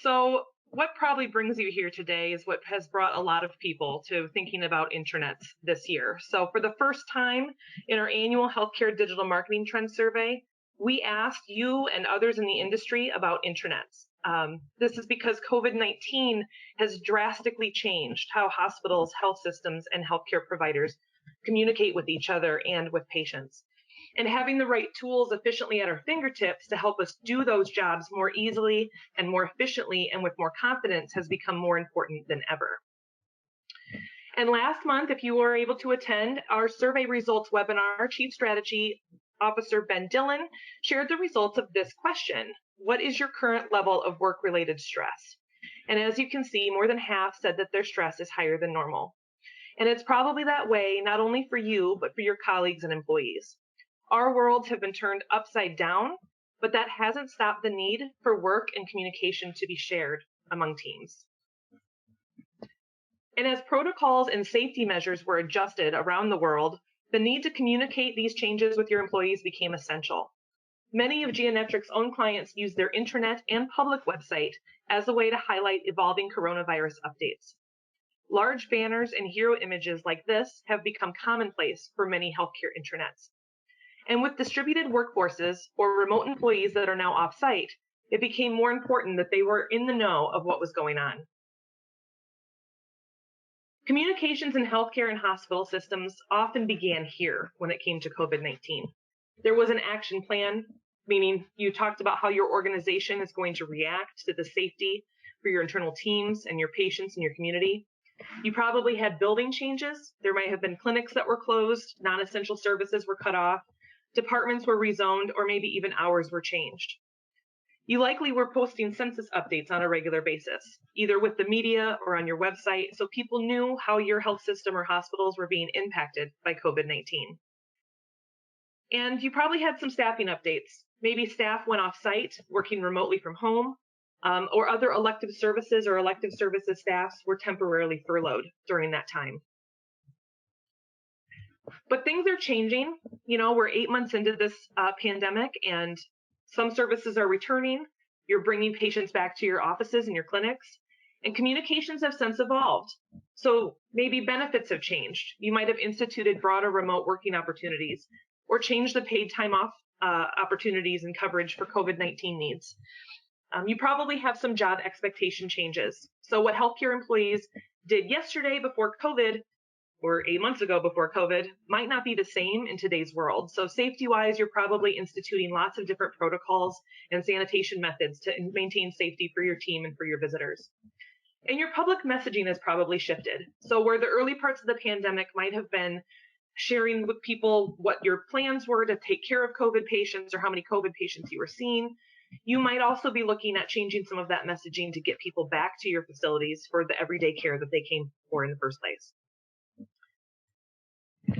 So, what probably brings you here today is what has brought a lot of people to thinking about intranets this year. So, for the first time in our annual Healthcare Digital Marketing Trend Survey, we asked you and others in the industry about intranets. This is because COVID-19 has drastically changed how hospitals, health systems, and healthcare providers communicate with each other and with patients. And having the right tools efficiently at our fingertips to help us do those jobs more easily and more efficiently and with more confidence has become more important than ever. And last month, if you were able to attend our survey results webinar, Chief Strategy Officer Ben Dillon shared the results of this question: what is your current level of work-related stress? And as you can see, more than half said that their stress is higher than normal. And it's probably that way not only for you, but for your colleagues and employees. Our worlds have been turned upside down, but that hasn't stopped the need for work and communication to be shared among teams. And as protocols and safety measures were adjusted around the world, the need to communicate these changes with your employees became essential. Many of Geonetric's own clients use their intranet and public website as a way to highlight evolving coronavirus updates. Large banners and hero images like this have become commonplace for many healthcare intranets. And with distributed workforces or remote employees that are now off-site, it became more important that they were in the know of what was going on. Communications in healthcare and hospital systems often began here when it came to COVID-19. There was an action plan, meaning you talked about how your organization is going to react to the safety for your internal teams and your patients and your community. You probably had building changes. There might have been clinics that were closed, non-essential services were cut off, departments were rezoned, or maybe even hours were changed. You likely were posting census updates on a regular basis, either with the media or on your website, so people knew how your health system or hospitals were being impacted by COVID-19. And you probably had some staffing updates. Maybe staff went off-site, working remotely from home, or other elective services or elective services staffs were temporarily furloughed during that time. But things are changing. You know, we're 8 months into this pandemic, and some services are returning. You're bringing patients back to your offices and your clinics, and communications have since evolved. So maybe benefits have changed. You might have instituted broader remote working opportunities or changed the paid time off opportunities and coverage for COVID-19 needs. You probably have some job expectation changes. So what healthcare employees did yesterday before COVID or 8 months ago before COVID might not be the same in today's world. So safety-wise, you're probably instituting lots of different protocols and sanitation methods to maintain safety for your team and for your visitors. And your public messaging has probably shifted. So where the early parts of the pandemic might have been sharing with people what your plans were to take care of COVID patients or how many COVID patients you were seeing, you might also be looking at changing some of that messaging to get people back to your facilities for the everyday care that they came for in the first place.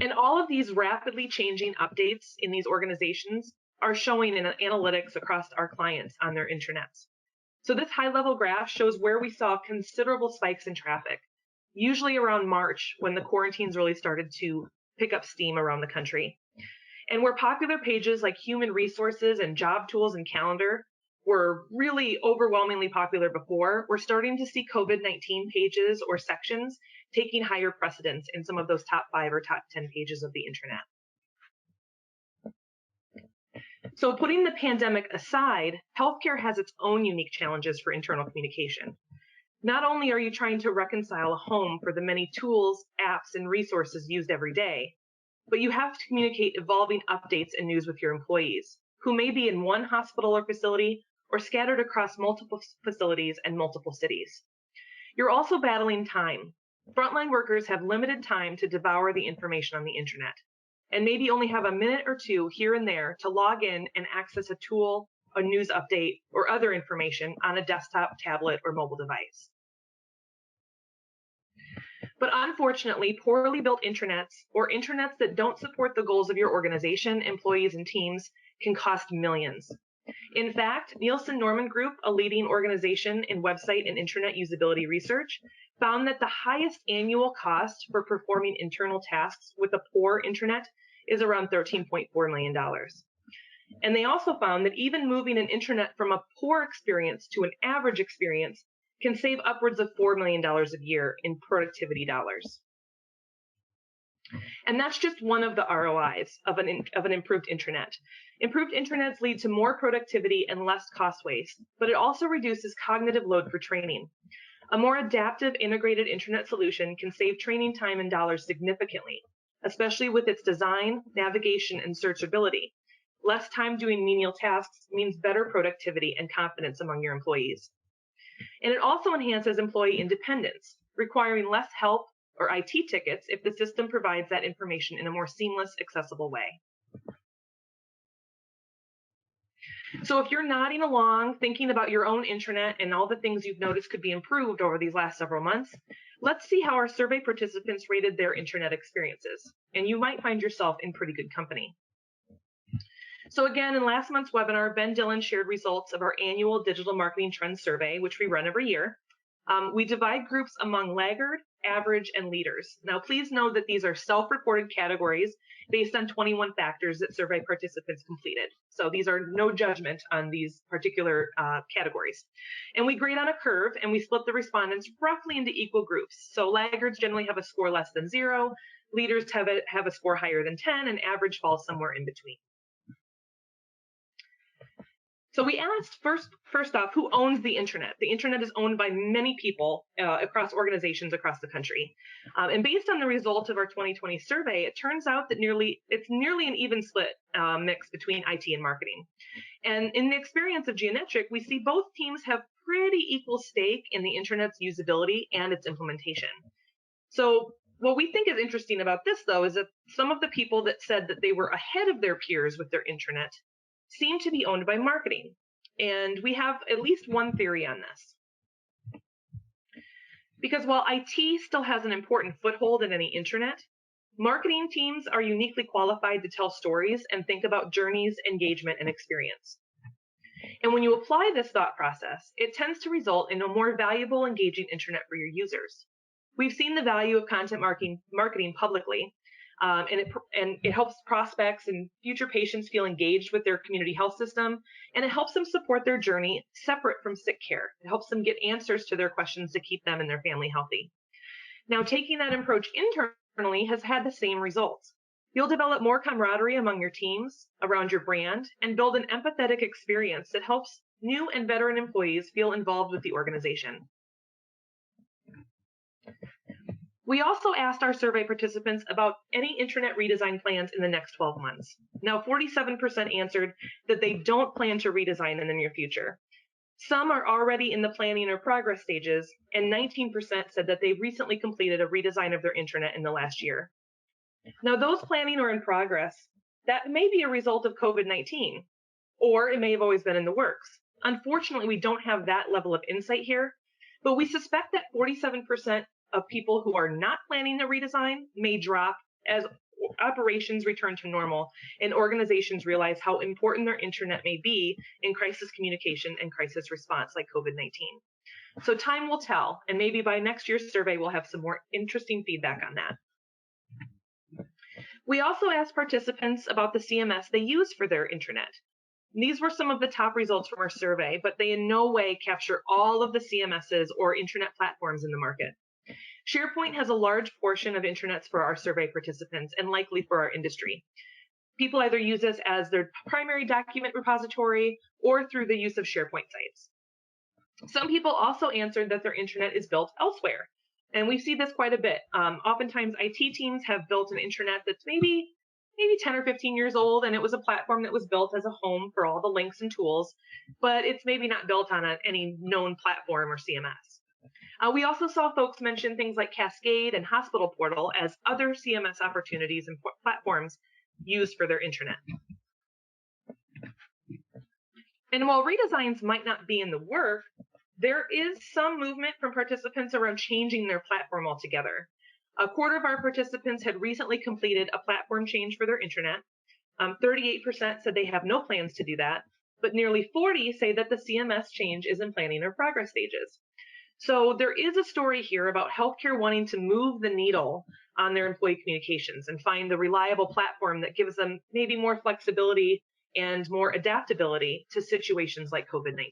And all of these rapidly changing updates in these organizations are showing in analytics across our clients on their intranets. So this high-level graph shows where we saw considerable spikes in traffic, usually around March when the quarantines really started to pick up steam around the country. And where popular pages like human resources and job tools and calendar were really overwhelmingly popular before, we're starting to see COVID-19 pages or sections taking higher precedence in some of those top 5 or top 10 pages of the intranet. So putting the pandemic aside, healthcare has its own unique challenges for internal communication. Not only are you trying to reconcile a home for the many tools, apps, and resources used every day, but you have to communicate evolving updates and news with your employees, who may be in one hospital or facility or scattered across multiple facilities and multiple cities. You're also battling time. Frontline workers have limited time to devour the information on the intranet, and maybe only have a minute or two here and there to log in and access a tool, a news update, or other information on a desktop, tablet, or mobile device. But unfortunately, poorly built intranets or intranets that don't support the goals of your organization, employees, and teams can cost millions. In fact, Nielsen Norman Group, a leading organization in website and intranet usability research, found that the highest annual cost for performing internal tasks with a poor intranet is around $13.4 million. And they also found that even moving an intranet from a poor experience to an average experience can save upwards of $4 million a year in productivity dollars. And that's just one of the ROIs of an improved intranet. Improved intranets lead to more productivity and less cost waste, but it also reduces cognitive load for training. A more adaptive integrated intranet solution can save training time and dollars significantly, especially with its design, navigation, and searchability. Less time doing menial tasks means better productivity and confidence among your employees. And it also enhances employee independence, requiring less help or IT tickets if the system provides that information in a more seamless, accessible way. So if you're nodding along, thinking about your own intranet and all the things you've noticed could be improved over these last several months, let's see how our survey participants rated their intranet experiences. And you might find yourself in pretty good company. So again, in last month's webinar, Ben Dillon shared results of our annual Digital Marketing Trends Survey, which we run every year. We divide groups among laggard, average, and leaders. Now, please know that these are self-reported categories based on 21 factors that survey participants completed. So these are no judgment on these particular categories. And we grade on a curve, and we split the respondents roughly into equal groups. So laggards generally have a score less than 0, leaders have a score higher than 10, and average falls somewhere in between. So we asked first off, who owns the intranet? The intranet is owned by many people across organizations across the country. And based on the result of our 2020 survey, it turns out that it's nearly an even split mix between IT and marketing. And in the experience of Geonetric, we see both teams have pretty equal stake in the intranet's usability and its implementation. So what we think is interesting about this, though, is that some of the people that said that they were ahead of their peers with their intranet seem to be owned by marketing. And we have at least one theory on this. Because while IT still has an important foothold in any intranet, marketing teams are uniquely qualified to tell stories and think about journeys, engagement, and experience. And when you apply this thought process, it tends to result in a more valuable, engaging intranet for your users. We've seen the value of content marketing publicly, and it helps prospects and future patients feel engaged with their community health system, and it helps them support their journey separate from sick care. It helps them get answers to their questions to keep them and their family healthy. Now, taking that approach internally has had the same results. You'll develop more camaraderie among your teams, around your brand, and build an empathetic experience that helps new and veteran employees feel involved with the organization. We also asked our survey participants about any intranet redesign plans in the next 12 months. Now, 47% answered that they don't plan to redesign in the near future. Some are already in the planning or progress stages, and 19% said that they recently completed a redesign of their intranet in the last year. Now, those planning or in progress, that may be a result of COVID-19, or it may have always been in the works. Unfortunately, we don't have that level of insight here, but we suspect that 47% of people who are not planning a redesign may drop as operations return to normal and organizations realize how important their intranet may be in crisis communication and crisis response like COVID-19. So time will tell, and maybe by next year's survey, we'll have some more interesting feedback on that. We also asked participants about the CMS they use for their intranet. These were some of the top results from our survey, but they in no way capture all of the CMSs or intranet platforms in the market. SharePoint has a large portion of intranets for our survey participants and likely for our industry. People either use this as their primary document repository or through the use of SharePoint sites. Some people also answered that their intranet is built elsewhere, and we see this quite a bit. Oftentimes, IT teams have built an intranet that's maybe 10 or 15 years old, and it was a platform that was built as a home for all the links and tools, but it's maybe not built on any known platform or CMS. We also saw folks mention things like Cascade and Hospital Portal as other CMS opportunities and platforms used for their intranet. And while redesigns might not be in the work, there is some movement from participants around changing their platform altogether. A quarter of our participants had recently completed a platform change for their intranet. 38% said they have no plans to do that, but nearly 40% say that the CMS change is in planning or progress stages. So there is a story here about healthcare wanting to move the needle on their employee communications and find a reliable platform that gives them maybe more flexibility and more adaptability to situations like COVID-19.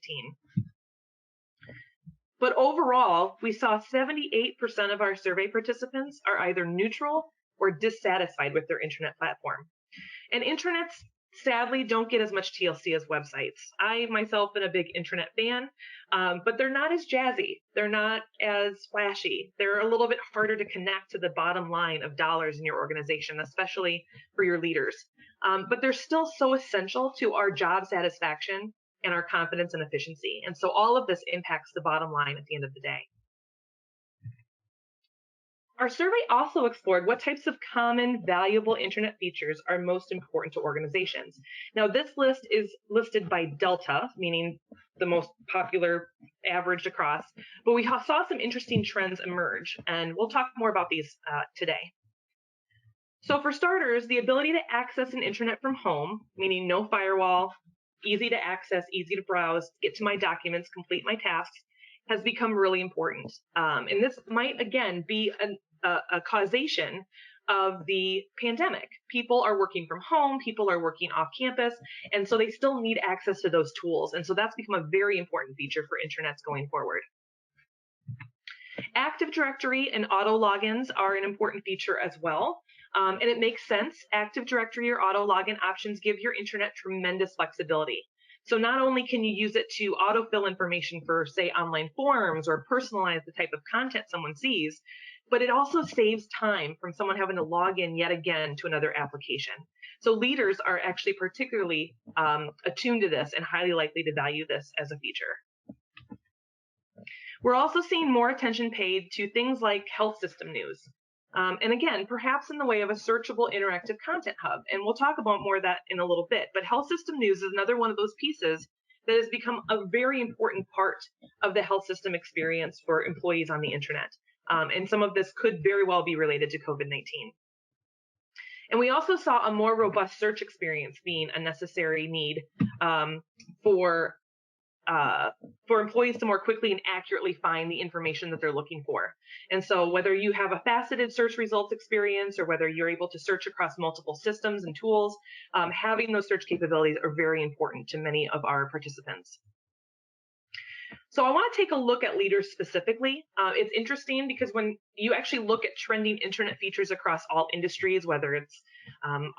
But overall, we saw 78% of our survey participants are either neutral or dissatisfied with their internet platform. And intranets sadly don't get as much TLC as websites. I myself am a big intranet fan, but they're not as jazzy. They're not as flashy. They're a little bit harder to connect to the bottom line of dollars in your organization, especially for your leaders. But they're still so essential to our job satisfaction and our confidence and efficiency. And so all of this impacts the bottom line at the end of the day. Our survey also explored what types of common, valuable internet features are most important to organizations. Now, this list is listed by Delta, meaning the most popular averaged across, but we saw some interesting trends emerge, and we'll talk more about these today. So for starters, the ability to access an internet from home, meaning no firewall, easy to access, easy to browse, get to my documents, complete my tasks, has become really important. And this might, again, be a causation of the pandemic. People are working from home, people are working off campus, and so they still need access to those tools. And so that's become a very important feature for intranets going forward. Active Directory and auto logins are an important feature as well. And it makes sense. Active Directory or auto login options give your internet tremendous flexibility. So not only can you use it to autofill information for, say, online forms or personalize the type of content someone sees, but it also saves time from someone having to log in yet again to another application. So leaders are actually particularly attuned to this and highly likely to value this as a feature. We're also seeing more attention paid to things like health system news. And again, perhaps in the way of a searchable interactive content hub. And we'll talk about more of that in a little bit. But health system news is another one of those pieces that has become a very important part of the health system experience for employees on the internet. And some of this could very well be related to COVID-19. And we also saw a more robust search experience being a necessary need for employees to more quickly and accurately find the information that they're looking for. And so whether you have a faceted search results experience or whether you're able to search across multiple systems and tools, having those search capabilities are very important to many of our participants. So I want to take a look at leaders specifically. It's interesting because when you actually look at trending internet features across all industries, whether it's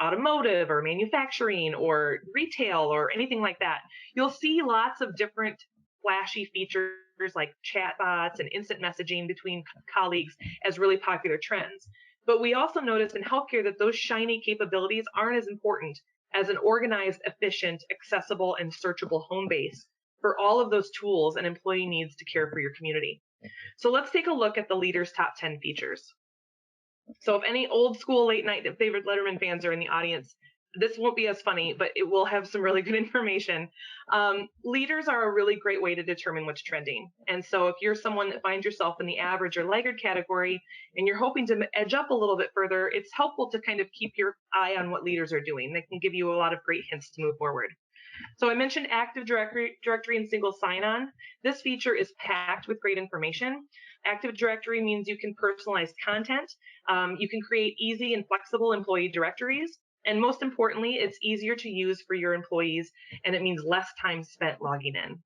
automotive or manufacturing or retail or anything like that, you'll see lots of different flashy features like chatbots and instant messaging between colleagues as really popular trends. But we also noticed in healthcare that those shiny capabilities aren't as important as an organized, efficient, accessible, and searchable home base for all of those tools an employee needs to care for your community. So let's take a look at the leader's top 10 features. So if any old school late night favorite Letterman fans are in the audience, this won't be as funny, but it will have some really good information. Leaders are a really great way to determine what's trending. And so if you're someone that finds yourself in the average or laggard category and you're hoping to edge up a little bit further, it's helpful to kind of keep your eye on what leaders are doing. They can give you a lot of great hints to move forward. So I mentioned Active Directory and single sign-on. This feature is packed with great information. Active Directory means you can personalize content. You can create easy and flexible employee directories. And most importantly, it's easier to use for your employees, and it means less time spent logging in.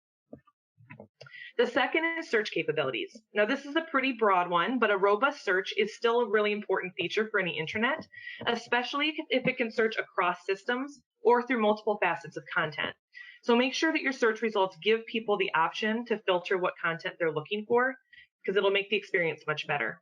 The second is search capabilities. Now, this is a pretty broad one, but a robust search is still a really important feature for any intranet, especially if it can search across systems or through multiple facets of content. So make sure that your search results give people the option to filter what content they're looking for, because it'll make the experience much better.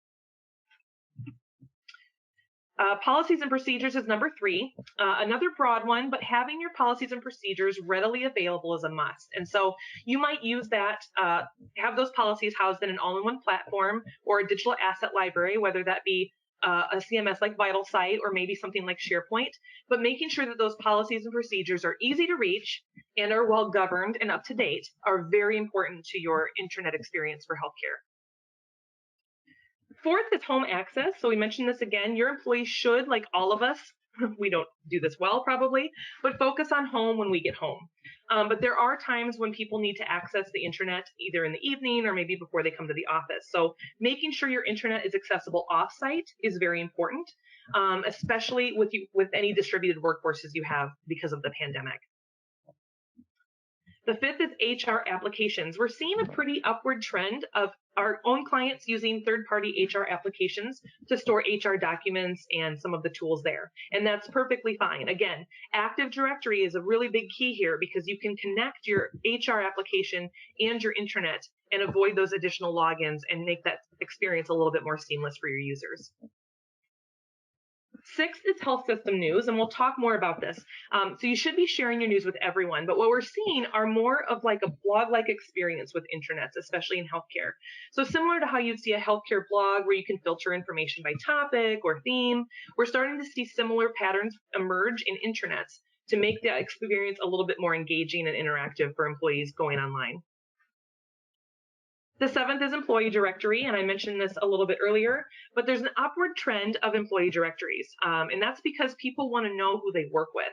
Policies and procedures is number 3, another broad one, but having your policies and procedures readily available is a must. And so you might use that, have those policies housed in an all-in-one platform or a digital asset library, whether that be a CMS like VitalSite or maybe something like SharePoint, but making sure that those policies and procedures are easy to reach and are well governed and up to date are very important to your intranet experience for healthcare. Fourth is home access. So we mentioned this again. Your employees should, like all of us, we don't do this well probably, but focus on home when we get home. But there are times when people need to access the intranet either in the evening or maybe before they come to the office. So making sure your intranet is accessible off-site is very important, especially with any distributed workforces you have because of the pandemic. The fifth is HR applications. We're seeing a pretty upward trend of our own clients using third-party HR applications to store HR documents and some of the tools there. And that's perfectly fine. Again, Active Directory is a really big key here because you can connect your HR application and your intranet and avoid those additional logins and make that experience a little bit more seamless for your users. Sixth is health system news, and we'll talk more about this. So you should be sharing your news with everyone, but what we're seeing are more of like a blog-like experience with intranets, especially in healthcare. So similar to how you'd see a healthcare blog where you can filter information by topic or theme, we're starting to see similar patterns emerge in intranets to make that experience a little bit more engaging and interactive for employees going online. The seventh is employee directory, and I mentioned this a little bit earlier, but there's an upward trend of employee directories, and that's because people want to know who they work with.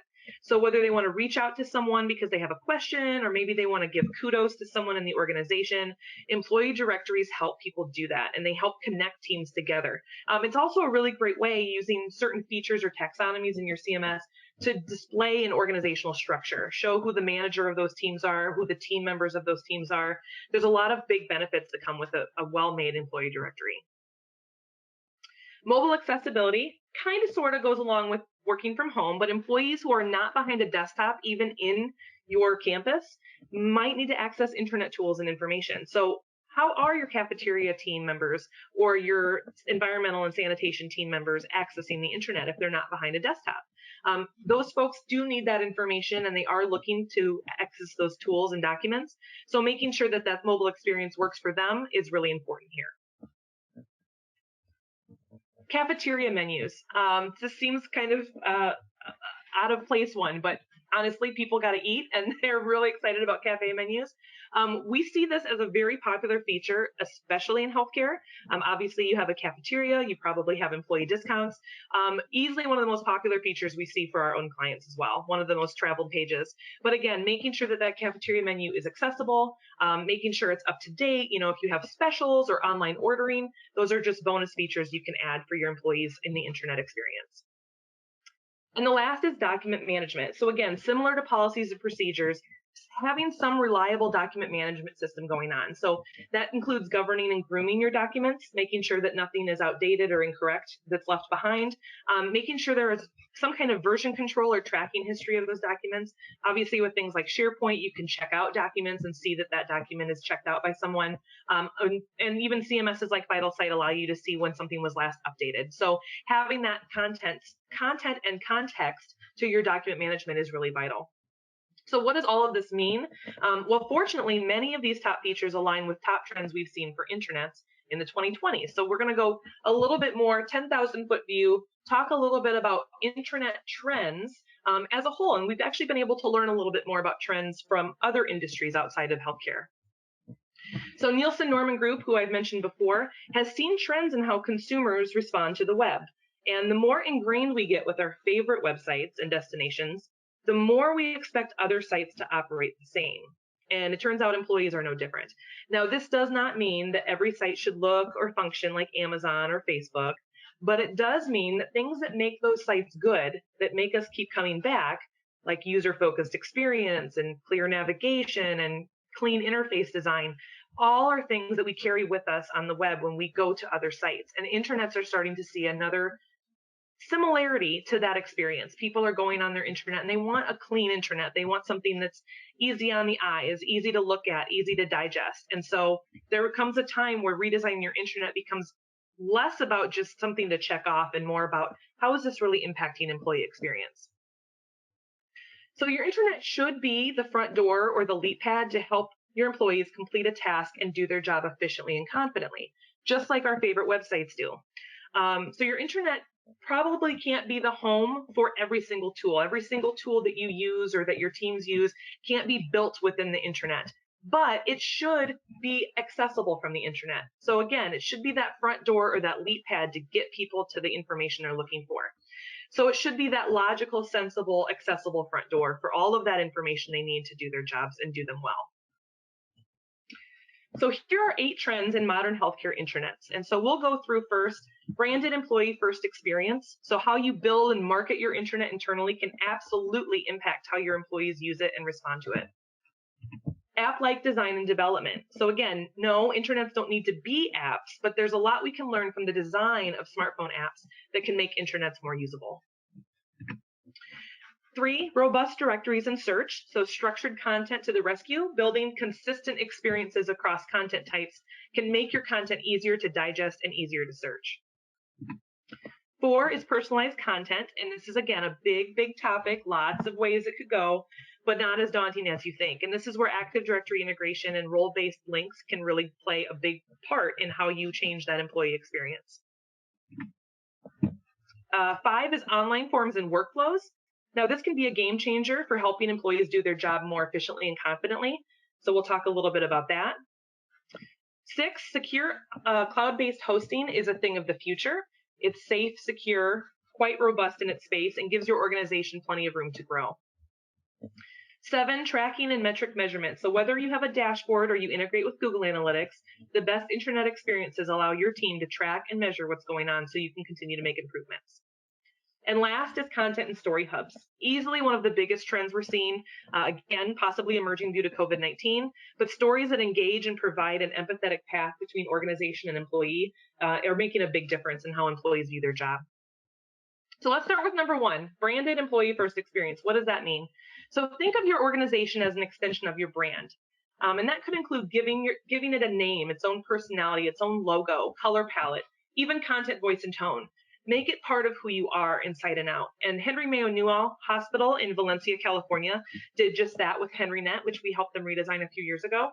So whether they want to reach out to someone because they have a question, or maybe they want to give kudos to someone in the organization, employee directories help people do that, and they help connect teams together. It's also a really great way using certain features or taxonomies in your CMS to display an organizational structure, show who the manager of those teams are, who the team members of those teams are. There's a lot of big benefits that come with a well-made employee directory. Mobile accessibility kind of sort of goes along with working from home, but employees who are not behind a desktop, even in your campus, might need to access intranet tools and information. So how are your cafeteria team members or your environmental and sanitation team members accessing the intranet if they're not behind a desktop? Those folks do need that information, and they are looking to access those tools and documents. So making sure that that mobile experience works for them is really important here. Cafeteria menus. This seems kind of out of place one, but honestly, people got to eat, and they're really excited about cafe menus. We see this as a very popular feature, especially in healthcare. Obviously, you have a cafeteria, you probably have employee discounts. Easily one of the most popular features we see for our own clients as well, one of the most traveled pages. But again, making sure that that cafeteria menu is accessible, making sure it's up to date. You know, if you have specials or online ordering, those are just bonus features you can add for your employees in the intranet experience. And the last is document management. So again, similar to policies and procedures, having some reliable document management system going on. So that includes governing and grooming your documents, making sure that nothing is outdated or incorrect that's left behind, making sure there is some kind of version control or tracking history of those documents. Obviously, with things like SharePoint, you can check out documents and see that that document is checked out by someone. And even CMSs like VitalSite allow you to see when something was last updated. So having that content and context to your document management is really vital. So what does all of this mean? Well, fortunately, many of these top features align with top trends we've seen for intranets in the 2020s. So we're going to go a little bit more 10,000-foot view, talk a little bit about intranet trends as a whole. And we've actually been able to learn a little bit more about trends from other industries outside of healthcare. So Nielsen Norman Group, who I've mentioned before, has seen trends in how consumers respond to the web. And the more ingrained we get with our favorite websites and destinations, the more we expect other sites to operate the same. And it turns out employees are no different. Now, this does not mean that every site should look or function like Amazon or Facebook, but it does mean that things that make those sites good, that make us keep coming back, like user-focused experience and clear navigation and clean interface design, all are things that we carry with us on the web when we go to other sites. And intranets are starting to see another similarity to that experience. People are going on their intranet and they want a clean intranet. They want something that's easy on the eyes, easy to look at, easy to digest. And so there comes a time where redesigning your intranet becomes less about just something to check off and more about how is this really impacting employee experience. So your intranet should be the front door or the leap pad to help your employees complete a task and do their job efficiently and confidently, just like our favorite websites do. So your intranet probably can't be the home for every single tool. Every single tool that you use or that your teams use can't be built within the intranet, but it should be accessible from the intranet. So again, it should be that front door or that leap pad to get people to the information they're looking for. So it should be that logical, sensible, accessible front door for all of that information they need to do their jobs and do them well. So here are 8 trends in modern healthcare intranets. And so we'll go through first branded employee first experience. So how you build and market your intranet internally can absolutely impact how your employees use it and respond to it. App-like design and development. So again, no, intranets don't need to be apps, but there's a lot we can learn from the design of smartphone apps that can make intranets more usable. 3, robust directories and search. So structured content to the rescue. Building consistent experiences across content types can make your content easier to digest and easier to search. 4 is personalized content, and this is, again, a big, big topic, lots of ways it could go, but not as daunting as you think. And this is where Active Directory integration and role-based links can really play a big part in how you change that employee experience. 5 is online forms and workflows. Now, this can be a game changer for helping employees do their job more efficiently and confidently, so we'll talk a little bit about that. 6, secure cloud-based hosting is a thing of the future. It's safe, secure, quite robust in its space, and gives your organization plenty of room to grow. 7, tracking and metric measurement. So whether you have a dashboard or you integrate with Google Analytics, the best intranet experiences allow your team to track and measure what's going on so you can continue to make improvements. And last is content and story hubs. Easily one of the biggest trends we're seeing, again, possibly emerging due to COVID-19, but stories that engage and provide an empathetic path between organization and employee are making a big difference in how employees view their job. So let's start with number 1, branded employee first experience. What does that mean? So think of your organization as an extension of your brand. And that could include giving it a name, its own personality, its own logo, color palette, even content, voice, and tone. Make it part of who you are inside and out. And Henry Mayo Newell Hospital in Valencia, California, did just that with HenryNet, which we helped them redesign a few years ago.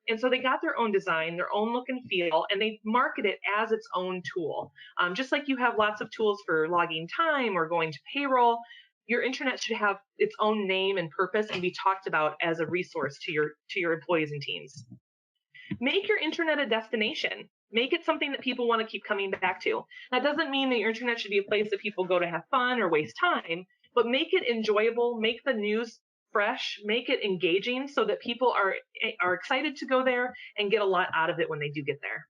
And so they got their own design, their own look and feel, and they market it as its own tool. Just like you have lots of tools for logging time or going to payroll, your intranet should have its own name and purpose and be talked about as a resource to your employees and teams. Make your intranet a destination. Make it something that people want to keep coming back to. That doesn't mean that your intranet should be a place that people go to have fun or waste time, but make it enjoyable, make the news fresh, make it engaging so that people are excited to go there and get a lot out of it when they do get there.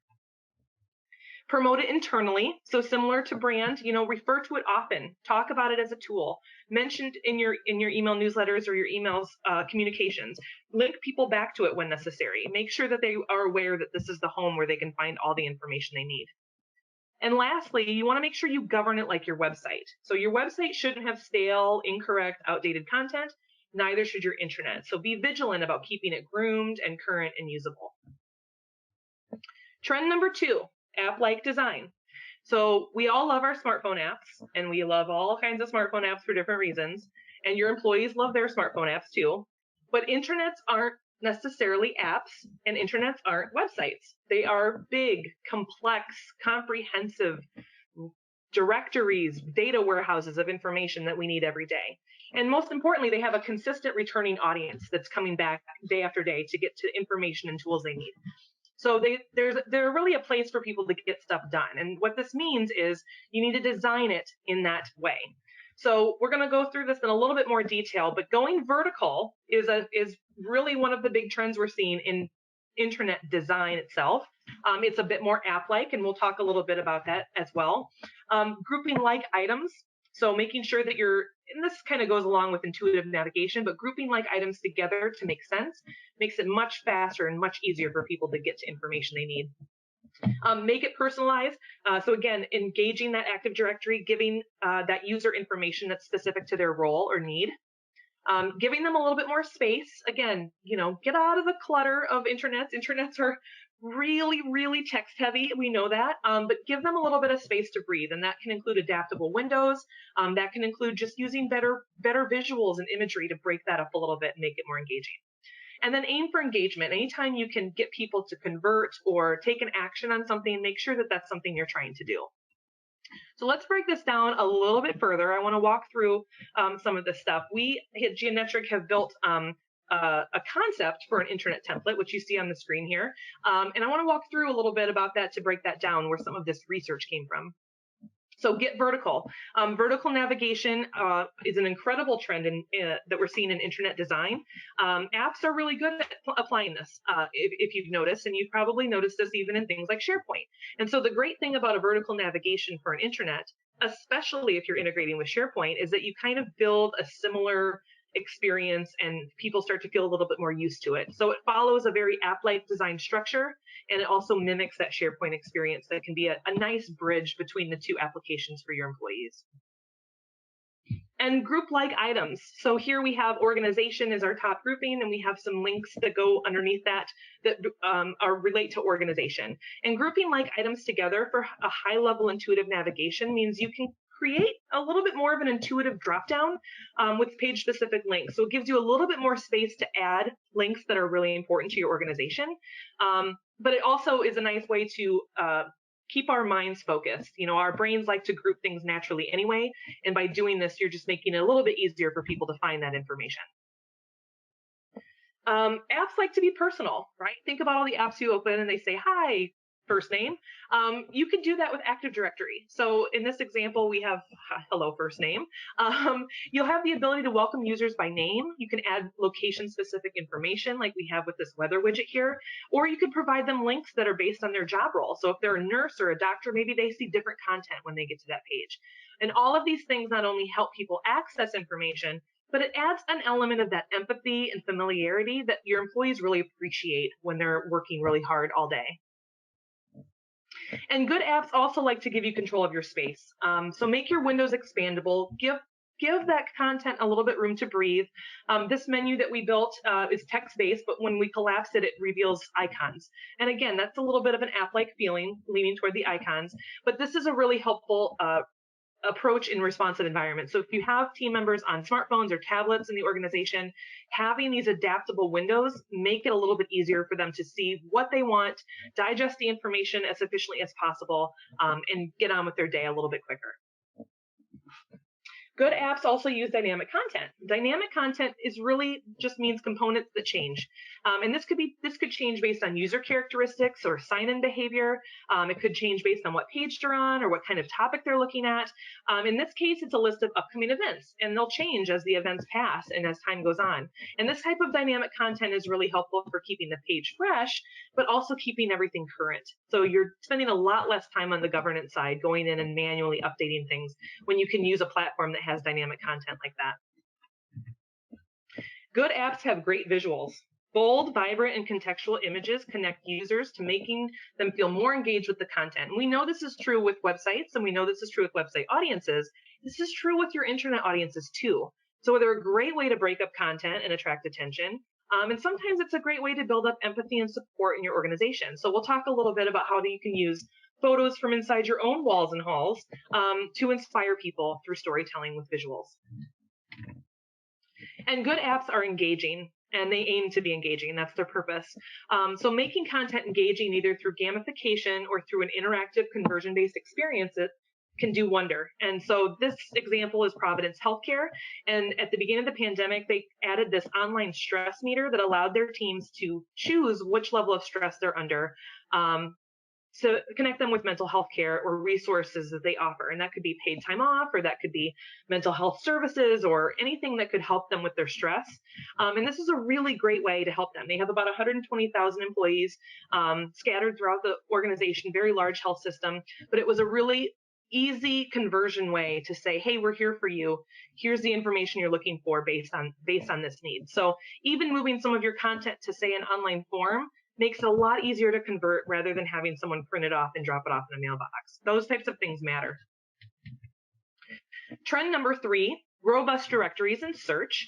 Promote it internally. So similar to brand, refer to it often. Talk about it as a tool. Mention it in your email newsletters or your emails communications. Link people back to it when necessary. Make sure that they are aware that this is the home where they can find all the information they need. And lastly, you want to make sure you govern it like your website. So your website shouldn't have stale, incorrect, outdated content. Neither should your intranet. So be vigilant about keeping it groomed and current and usable. Trend number 2. App-like design. So we all love our smartphone apps, and we love all kinds of smartphone apps for different reasons, and your employees love their smartphone apps too. But intranets aren't necessarily apps, and intranets aren't websites. They are big, complex, comprehensive directories, data warehouses of information that we need every day. And most importantly, they have a consistent returning audience that's coming back day after day to get to information and tools they need. So they're really a place for people to get stuff done. And what this means is you need to design it in that way. So we're going to go through this in a little bit more detail, but going vertical is really one of the big trends we're seeing in intranet design itself. It's a bit more app-like, and we'll talk a little bit about that as well. Grouping like items. So making sure that and this kind of goes along with intuitive navigation, but grouping like items together to make sense makes it much faster and much easier for people to get to information they need. Make it personalized. So again, engaging that Active Directory, giving that user information that's specific to their role or need. Giving them a little bit more space. Again, get out of the clutter of intranets. Intranets are really, really text heavy. We know that, but give them a little bit of space to breathe. And that can include adaptable windows. That can include just using better visuals and imagery to break that up a little bit and make it more engaging. And then aim for engagement. Anytime you can get people to convert or take an action on something, make sure that that's something you're trying to do. So let's break this down a little bit further. I want to walk through some of this stuff. We at Geometric have built a concept for an intranet template, which you see on the screen here. And I want to walk through a little bit about that to break that down, where some of this research came from. So get vertical. Vertical navigation is an incredible trend that we're seeing in intranet design. Apps are really good at applying this, if you've noticed, and you've probably noticed this even in things like SharePoint. And so the great thing about a vertical navigation for an intranet, especially if you're integrating with SharePoint, is that you kind of build a similar experience and people start to feel a little bit more used to it. So it follows a very app-like design structure, and it also mimics that SharePoint experience that can be a nice bridge between the two applications for your employees. And group-like items. So here we have organization as our top grouping, and we have some links that go underneath that are relate to organization. And grouping like items together for a high-level intuitive navigation means you can create a little bit more of an intuitive dropdown with page-specific links. So it gives you a little bit more space to add links that are really important to your organization. But it also is a nice way to keep our minds focused. You know, our brains like to group things naturally anyway, and by doing this, you're just making it a little bit easier for people to find that information. Apps like to be personal, right? Think about all the apps you open and they say, hi, first name. You can do that with Active Directory. So in this example, we have hello, first name. You'll have the ability to welcome users by name. You can add location-specific information like we have with this weather widget here, or you could provide them links that are based on their job role. So if they're a nurse or a doctor, maybe they see different content when they get to that page. And all of these things not only help people access information, but it adds an element of that empathy and familiarity that your employees really appreciate when they're working really hard all day. And good apps also like to give you control of your space. So make your windows expandable, give that content a little bit room to breathe. This menu that we built is text-based, but when we collapse it, it reveals icons. And again, that's a little bit of an app-like feeling, leaning toward the icons, but this is a really helpful approach in responsive environments. So if you have team members on smartphones or tablets in the organization, having these adaptable windows make it a little bit easier for them to see what they want, digest the information as efficiently as possible, and get on with their day a little bit quicker. Good apps also use dynamic content. Dynamic content really just means components that change. And this could change based on user characteristics or sign-in behavior. It could change based on what page they're on or what kind of topic they're looking at. In this case, it's a list of upcoming events, and they'll change as the events pass and as time goes on. And this type of dynamic content is really helpful for keeping the page fresh, but also keeping everything current. So you're spending a lot less time on the governance side, going in and manually updating things when you can use a platform that has dynamic content like that. Good apps have great visuals. Bold, vibrant, and contextual images connect users to making them feel more engaged with the content. And we know this is true with websites, and we know this is true with website audiences. This is true with your internet audiences too. So they're a great way to break up content and attract attention. And sometimes it's a great way to build up empathy and support in your organization. So we'll talk a little bit about how you can use photos from inside your own walls and halls to inspire people through storytelling with visuals. And good apps are engaging, and they aim to be engaging. That's their purpose. So making content engaging either through gamification or through an interactive conversion-based experience can do wonder. And so this example is Providence Healthcare. And at the beginning of the pandemic, they added this online stress meter that allowed their teams to choose which level of stress they're under, to connect them with mental health care or resources that they offer. And that could be paid time off, or that could be mental health services, or anything that could help them with their stress. And this is a really great way to help them. They have about 120,000 employees scattered throughout the organization, very large health system, but it was a really easy conversion way to say, hey, we're here for you. Here's the information you're looking for based on this need. So even moving some of your content to, say, an online form makes it a lot easier to convert rather than having someone print it off and drop it off in a mailbox. Those types of things matter. Trend number 3, robust directories and search.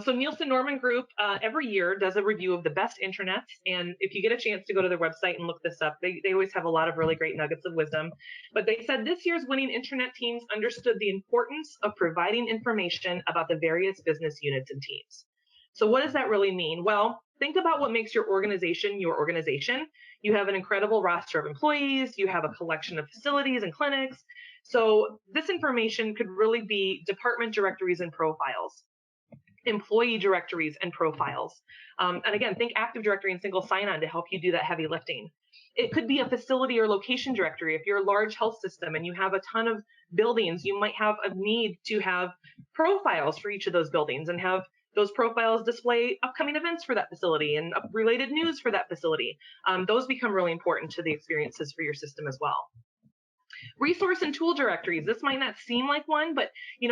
So Nielsen Norman Group every year does a review of the best intranets. And if you get a chance to go to their website and look this up, they always have a lot of really great nuggets of wisdom. But they said this year's winning intranet teams understood the importance of providing information about the various business units and teams. So what does that really mean? Well, think about what makes your organization your organization. You have an incredible roster of employees. You have a collection of facilities and clinics. So this information could really be department directories and profiles, employee directories and profiles. And again, think Active Directory and single sign-on to help you do that heavy lifting. It could be a facility or location directory. If you're a large health system and you have a ton of buildings, you might have a need to have profiles for each of those buildings and have those profiles display upcoming events for that facility and related news for that facility. Those become really important to the experiences for your system as well. Resource and tool directories. This might not seem like one, but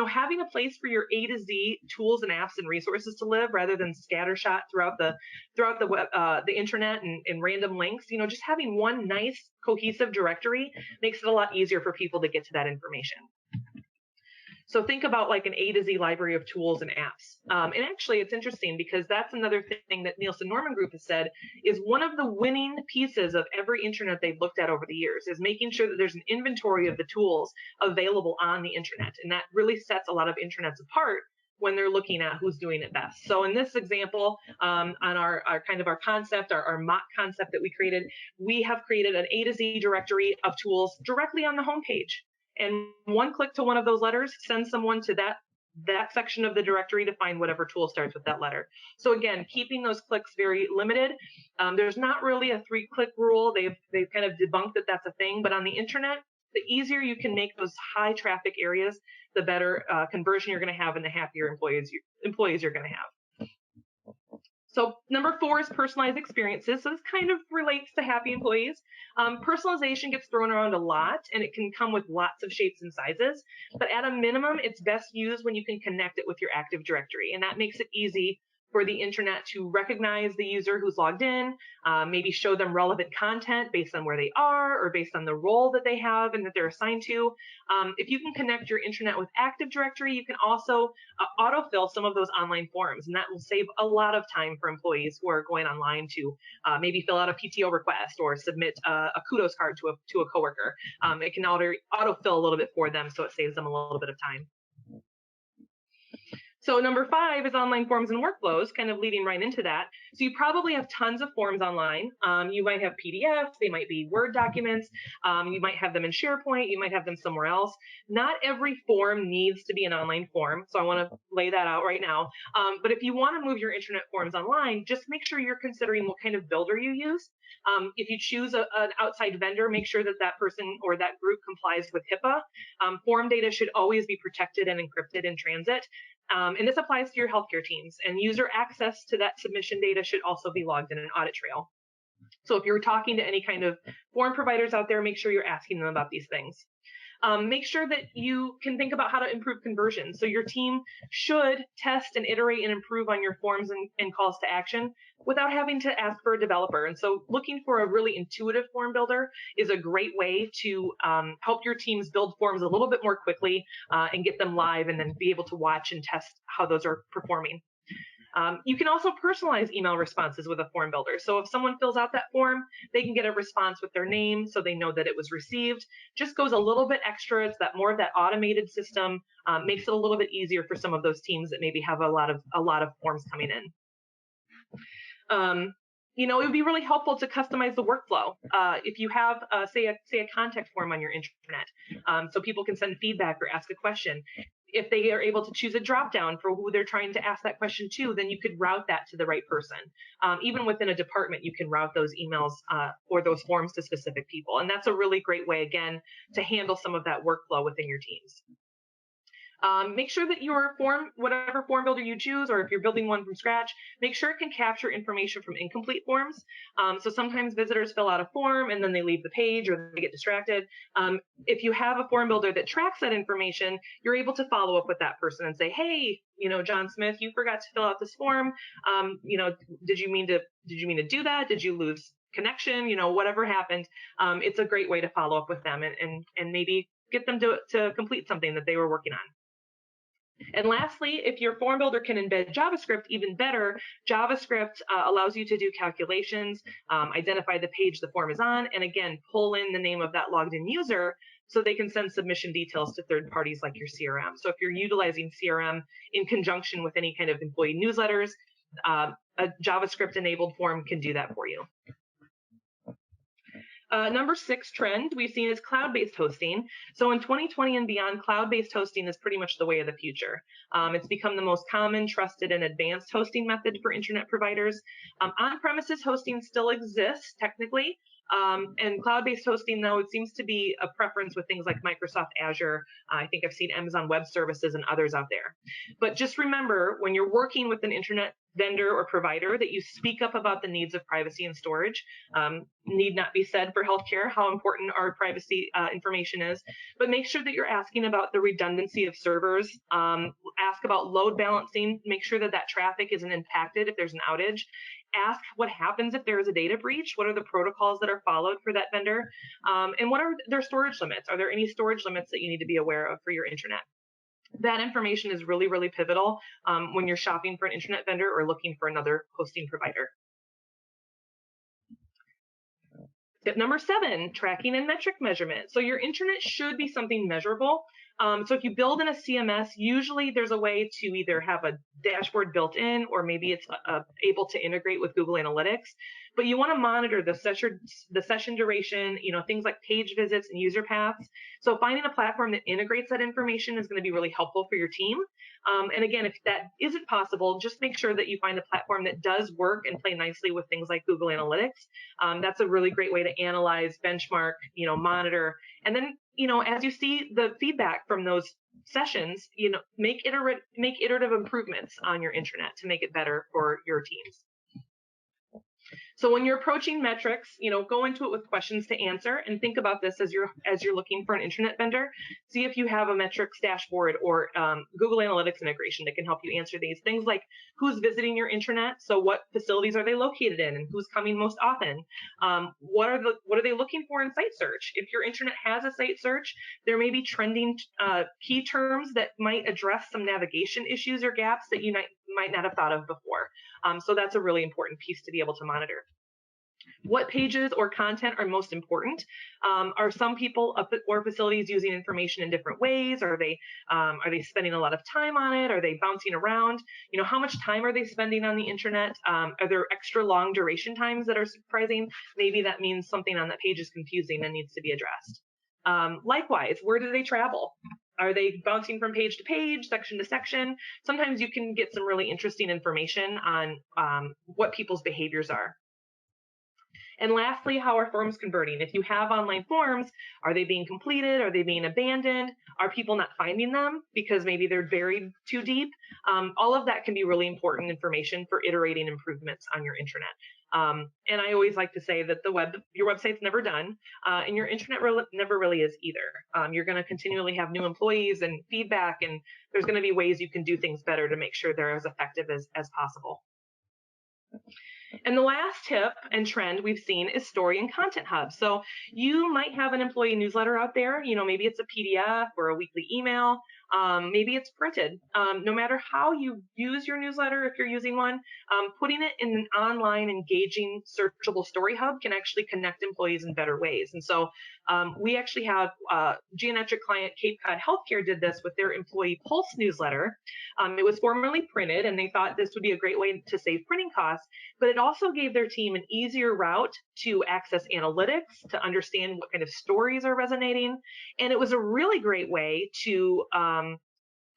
having a place for your A to Z tools and apps and resources to live rather than scattershot throughout the web, the intranet and random links. Just having one nice cohesive directory makes it a lot easier for people to get to that information. So think about like an A to Z library of tools and apps. And actually, it's interesting because that's another thing that Nielsen Norman Group has said is one of the winning pieces of every intranet they've looked at over the years is making sure that there's an inventory of the tools available on the intranet. And that really sets a lot of intranets apart when they're looking at who's doing it best. So in this example, on our kind of our concept, our mock concept that we created, we have created an A to Z directory of tools directly on the homepage. And one click to one of those letters sends someone to that section of the directory to find whatever tool starts with that letter. So again, keeping those clicks very limited. There's not really a 3-click rule. They've kind of debunked that that's a thing, but on the internet, the easier you can make those high traffic areas, the better conversion you're going to have and the happier employees you're going to have. So number 4 is personalized experiences. So this kind of relates to happy employees. Personalization gets thrown around a lot, and it can come with lots of shapes and sizes. But at a minimum, it's best used when you can connect it with your Active Directory, and that makes it easy for the internet to recognize the user who's logged in, maybe show them relevant content based on where they are or based on the role that they have and that they're assigned to. If you can connect your intranet with Active Directory, you can also autofill some of those online forms, and that will save a lot of time for employees who are going online to maybe fill out a PTO request or submit a kudos card to a coworker. It can autofill a little bit for them, so it saves them a little bit of time. So number 5 is online forms and workflows, kind of leading right into that. So you probably have tons of forms online. You might have PDFs, they might be Word documents, you might have them in SharePoint, you might have them somewhere else. Not every form needs to be an online form, so I want to lay that out right now. But if you want to move your intranet forms online, just make sure you're considering what kind of builder you use. If you choose an outside vendor, make sure that that person or that group complies with HIPAA. Form data should always be protected and encrypted in transit. And this applies to your healthcare teams, and user access to that submission data should also be logged in an audit trail. So if you're talking to any kind of form providers out there, make sure you're asking them about these things. Make sure that you can think about how to improve conversion. So your team should test and iterate and improve on your forms and calls to action without having to ask for a developer. And so looking for a really intuitive form builder is a great way to help your teams build forms a little bit more quickly and get them live and then be able to watch and test how those are performing. You can also personalize email responses with a form builder. So if someone fills out that form, they can get a response with their name so they know that it was received. Just goes a little bit extra. It's that more of that automated system, makes it a little bit easier for some of those teams that maybe have a lot of forms coming in. It would be really helpful to customize the workflow. If you have, say a contact form on your intranet, so people can send feedback or ask a question. If they are able to choose a drop-down for who they're trying to ask that question to, then you could route that to the right person. Even within a department, you can route those emails or those forms to specific people. And that's a really great way, again, to handle some of that workflow within your teams. Make sure that your form, whatever form builder you choose, or if you're building one from scratch, make sure it can capture information from incomplete forms. So sometimes visitors fill out a form and then they leave the page or they get distracted. If you have a form builder that tracks that information, you're able to follow up with that person and say, hey, John Smith, you forgot to fill out this form. Did you mean to do that? Did you lose connection? Whatever happened. It's a great way to follow up with them and maybe get them to complete something that they were working on. And lastly, if your form builder can embed JavaScript, even better. JavaScript allows you to do calculations, identify the page the form is on, and again, pull in the name of that logged in user so they can send submission details to third parties like your CRM. So if you're utilizing CRM in conjunction with any kind of employee newsletters, a JavaScript enabled form can do that for you. Number 6 trend we've seen is cloud-based hosting. So in 2020 and beyond, cloud-based hosting is pretty much the way of the future. It's become the most common, trusted, and advanced hosting method for internet providers. On-premises hosting still exists technically, And cloud-based hosting, though, it seems to be a preference with things like Microsoft Azure. I think I've seen Amazon Web Services and others out there. But just remember, when you're working with an internet vendor or provider, that you speak up about the needs of privacy and storage. Need not be said for healthcare how important our privacy information is, but make sure that you're asking about the redundancy of servers. Ask about load balancing. Make sure that that traffic isn't impacted if there's an outage. Ask what happens if there is a data breach. What are the protocols that are followed for that vendor? And what are their storage limits? Are there any storage limits that you need to be aware of for your internet? That information is really, really pivotal when you're shopping for an internet vendor or looking for another hosting provider. Tip number 7, tracking and metric measurement. So your internet should be something measurable. So if you build in a CMS, usually there's a way to either have a dashboard built in, or maybe it's able to integrate with Google Analytics. But you want to monitor the session duration, things like page visits and user paths. So finding a platform that integrates that information is going to be really helpful for your team. And again, if that isn't possible, just make sure that you find a platform that does work and play nicely with things like Google Analytics. That's a really great way to analyze, benchmark, monitor, and then, as you see the feedback from those sessions, make iterative improvements on your intranet to make it better for your teams. So when you're approaching metrics, go into it with questions to answer, and think about this as you're looking for an internet vendor. See if you have a metrics dashboard or Google Analytics integration that can help you answer these things, like who's visiting your intranet. So what facilities are they located in, and who's coming most often? What are they looking for in site search? If your intranet has a site search, there may be trending key terms that might address some navigation issues or gaps that you might not have thought of before. So that's a really important piece to be able to monitor. What pages or content are most important? Are some people or facilities using information in different ways? Are they spending a lot of time on it? Are they bouncing around? How much time are they spending on the internet? Are there extra long duration times that are surprising? Maybe that means something on that page is confusing and needs to be addressed. Likewise, where do they travel? Are they bouncing from page to page, section to section? Sometimes you can get some really interesting information on what people's behaviors are. And lastly, how are forms converting? If you have online forms, are they being completed? Are they being abandoned? Are people not finding them because maybe they're buried too deep? All of that can be really important information for iterating improvements on your intranet. And I always like to say that your website's never done, and your intranet never really is either. You're going to continually have new employees and feedback, and there's going to be ways you can do things better to make sure they're as effective as possible. And the last tip and trend we've seen is story and content hubs. So you might have an employee newsletter out there. Maybe it's a PDF or a weekly email. Maybe it's printed. No matter how you use your newsletter, if you're using one, putting it in an online, engaging, searchable story hub can actually connect employees in better ways. And so we actually have a geometric client, Cape Cod Healthcare, did this with their employee pulse newsletter. It was formerly printed, and they thought this would be a great way to save printing costs, but it also gave their team an easier route to access analytics, to understand what kind of stories are resonating. And it was a really great way to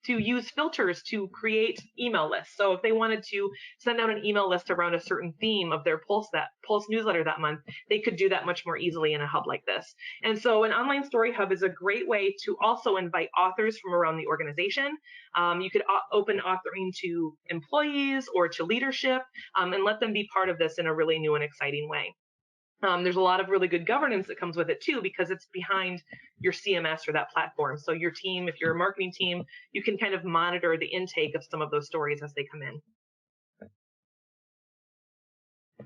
use filters to create email lists. So if they wanted to send out an email list around a certain theme of their Pulse newsletter that month, they could do that much more easily in a hub like this. And so an online story hub is a great way to also invite authors from around the organization. You could open authoring to employees or to leadership, and let them be part of this in a really new and exciting way. There's a lot of really good governance that comes with it too, because it's behind your CMS or that platform. So your team, if you're a marketing team, you can kind of monitor the intake of some of those stories as they come in.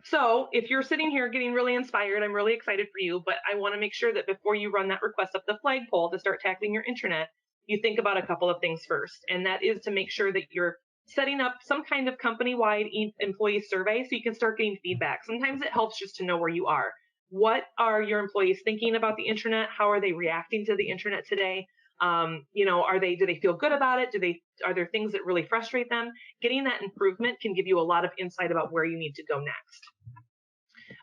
So if you're sitting here getting really inspired, I'm really excited for you, but I want to make sure that before you run that request up the flagpole to start tackling your intranet, you think about a couple of things first. And that is to make sure that you're setting up some kind of company-wide employee survey so you can start getting feedback. Sometimes it helps just to know where you are. What are your employees thinking about the intranet? How are they reacting to the intranet today? Do they feel good about it? Are there things that really frustrate them? Getting that improvement can give you a lot of insight about where you need to go next.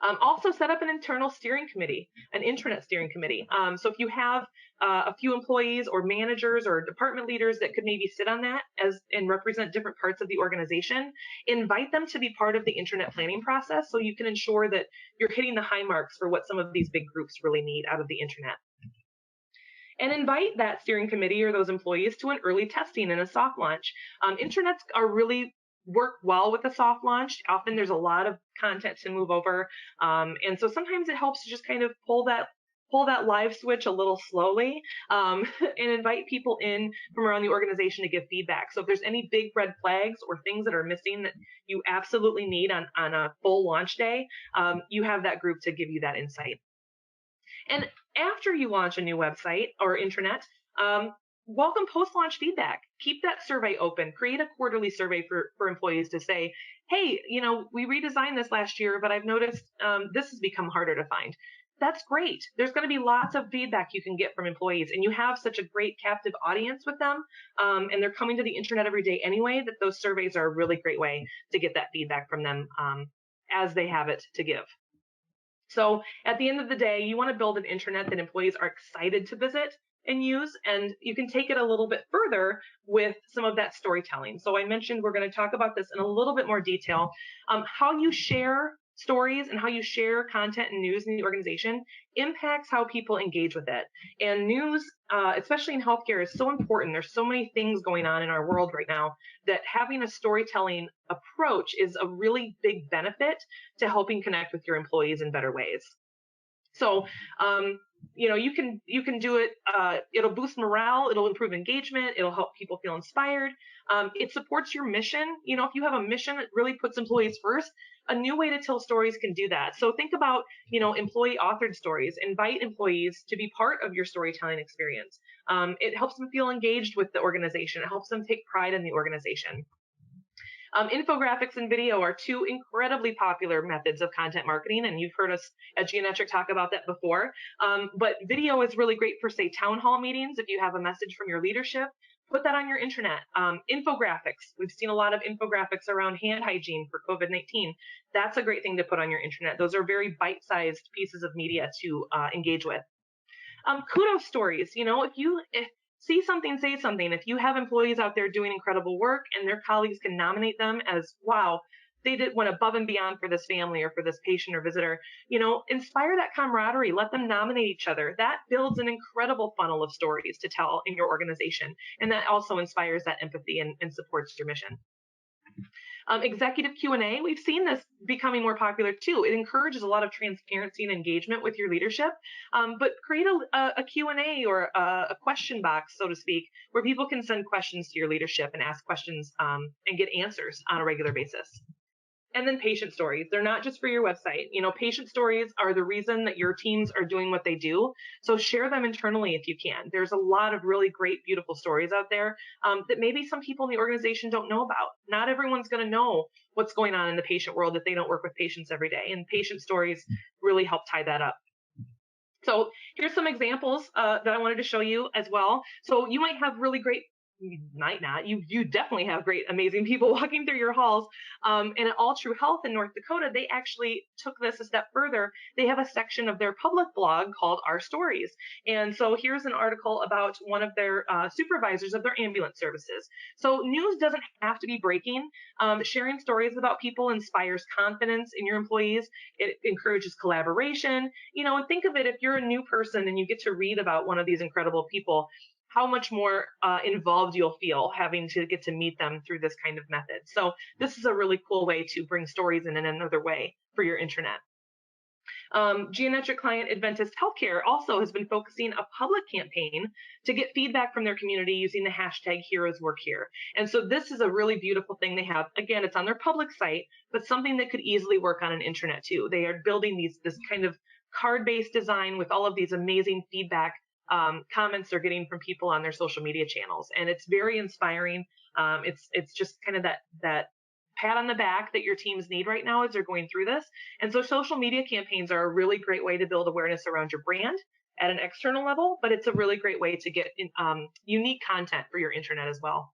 Also set up an internal steering committee, an intranet steering committee. So if you have a few employees or managers or department leaders that could maybe sit on that and represent different parts of the organization, invite them to be part of the intranet planning process so you can ensure that you're hitting the high marks for what some of these big groups really need out of the intranet. And invite that steering committee or those employees to an early testing and a soft launch. Intranets are really work well with a soft launch. Often there's a lot of content to move over. And so sometimes it helps to just kind of pull that live switch a little slowly, and invite people in from around the organization to give feedback. So if there's any big red flags or things that are missing that you absolutely need on a full launch day, you have that group to give you that insight. And after you launch a new website or intranet, welcome post-launch feedback. Keep that survey open. Create a quarterly survey for employees to say, hey, we redesigned this last year, but I've noticed this has become harder to find. That's great. There's going to be lots of feedback you can get from employees, and you have such a great captive audience with them, and they're coming to the intranet every day anyway, that those surveys are a really great way to get that feedback from them as they have it to give. So at the end of the day, you want to build an intranet that employees are excited to visit and use, and you can take it a little bit further with some of that storytelling. So I mentioned we're going to talk about this in a little bit more detail. How you share stories and how you share content and news in the organization impacts how people engage with it. And news, especially in healthcare, is so important. There's so many things going on in our world right now that having a storytelling approach is a really big benefit to helping connect with your employees in better ways. So, you can do it. It'll boost morale. It'll improve engagement. It'll help people feel inspired. It supports your mission. If you have a mission that really puts employees first, a new way to tell stories can do that. So think about, employee authored stories. Invite employees to be part of your storytelling experience. It helps them feel engaged with the organization. It helps them take pride in the organization. Infographics and video are two incredibly popular methods of content marketing, and you've heard us at Geometric talk about that before. But video is really great for, say, town hall meetings. If you have a message from your leadership, put that on your intranet. Infographics, we've seen a lot of infographics around hand hygiene for COVID-19. That's a great thing to put on your intranet. Those are very bite-sized pieces of media to engage with. Kudos stories, if you see something, say something. If you have employees out there doing incredible work and their colleagues can nominate them as, wow, they went above and beyond for this family or for this patient or visitor, inspire that camaraderie. Let them nominate each other. That builds an incredible funnel of stories to tell in your organization. And that also inspires that empathy and supports your mission. Executive Q&A, we've seen this becoming more popular too. It encourages a lot of transparency and engagement with your leadership, but create a Q&A or a question box, so to speak, where people can send questions to your leadership and ask questions and get answers on a regular basis. And then patient stories. They're not just for your website. Patient stories are the reason that your teams are doing what they do. So share them internally if you can. There's a lot of really great, beautiful stories out there that maybe some people in the organization don't know about. Not everyone's going to know what's going on in the patient world if they don't work with patients every day. And patient stories really help tie that up. So here's some examples that I wanted to show you as well. So you might have really great, you might not, you definitely have great, amazing people walking through your halls. And at All True Health in North Dakota, they actually took this a step further. They have a section of their public blog called Our Stories. And so here's an article about one of their supervisors of their ambulance services. So news doesn't have to be breaking. Sharing stories about people inspires confidence in your employees. It encourages collaboration. And think of it, if you're a new person and you get to read about one of these incredible people, how much more involved you'll feel having to get to meet them through this kind of method. So this is a really cool way to bring stories in another way for your intranet. Geometric client Adventist Healthcare also has been focusing a public campaign to get feedback from their community using the hashtag Heroes Work Here. And so this is a really beautiful thing they have. Again, it's on their public site, but something that could easily work on an intranet too. They are building this kind of card-based design with all of these amazing feedback comments they're getting from people on their social media channels. And it's very inspiring. It's just kind of that pat on the back that your teams need right now as they're going through this. And so social media campaigns are a really great way to build awareness around your brand at an external level, but it's a really great way to get unique content for your intranet as well.